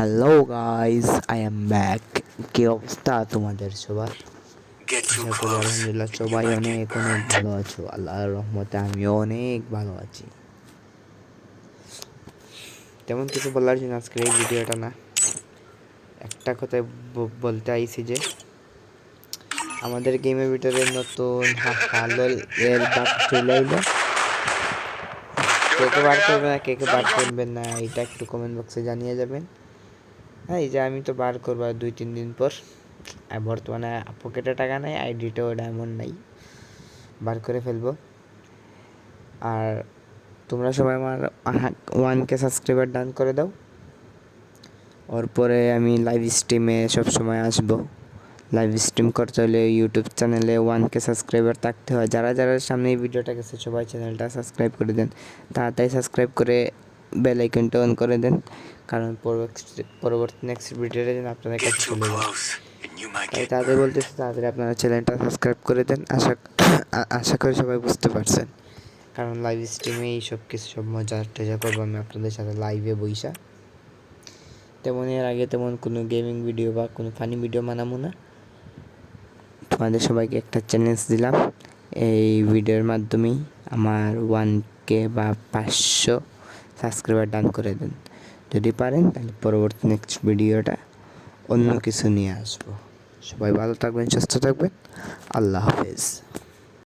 Hello guys, I am back. কি অবস্থা তোমাদের সবার? আশা করি আলহামদুলিল্লাহ সবাই অনেক অনেক ভালো আছো। আল্লাহর রহমতে আমিও অনেক ভালো আছি। তেমন কিছু বলার জন্য আজকের এই ভিডিওটা না, একটা কথাই বলতে আইছি যে আমাদের গেমের ভিতরে নতুন হালোল এর বাগ চলে এলো। কে কে বার করবে না, কে কে বার করবেন না, এটা একটু কমেন্ট বক্সে জানিয়ে যাবেন। হ্যাঁ, এই যে আমি তো বার করবো 2-3 দিন পর। আর বর্তমানে পকেটে টাকা নাই, আইডিটাও ডায়মন্ড নাই, বার করে ফেলবো। আর তোমরা সবাই আমার 1K সাবস্ক্রাইবার ডান করে দাও। ওর পরে আমি লাইভ স্ট্রিমে সবসময় আসবো। লাইভ স্ট্রিম করতে হলে ইউটিউব চ্যানেলে 1K সাবস্ক্রাইবার থাকতে হয়। যারা যারা সামনে এই ভিডিওটা গেছে সবাই চ্যানেলটা সাবস্ক্রাইব করে দেন। তাড়াতাড়ি সাবস্ক্রাইব করে বেল আইকনটা অন করে দেন, কারণ পরবর্তী নেক্সট ভিডিওটা যেন আপনাদের কাছে চলে যায়। তাই তাদের বলতেছি তাড়াতাড়ি আপনারা চ্যানেলটা সাবস্ক্রাইব করে দেন। আশা করি সবাই বুঝতে পারছেন, কারণ লাইভ স্ট্রিমে এই সব কিছু সব মজা টজা করবো আমি আপনাদের সাথে লাইভে বইসা। তেমন এর আগে তেমন কোনো গেমিং ভিডিও বা কোনো ফানি ভিডিও বানাবো না। তোমাদের সবাইকে একটা চ্যালেঞ্জ দিলাম, এই ভিডিওর মাধ্যমেই আমার 1K বা 500 সাবস্ক্রাইবার ডান করে দেন। যদি পারেন তাহলে পরবর্তী নেক্সট ভিডিওটা অন্য কিছু নিয়ে আসবো। সবাই ভালো থাকবেন, সুস্থ থাকবেন। আল্লাহ হাফেজ।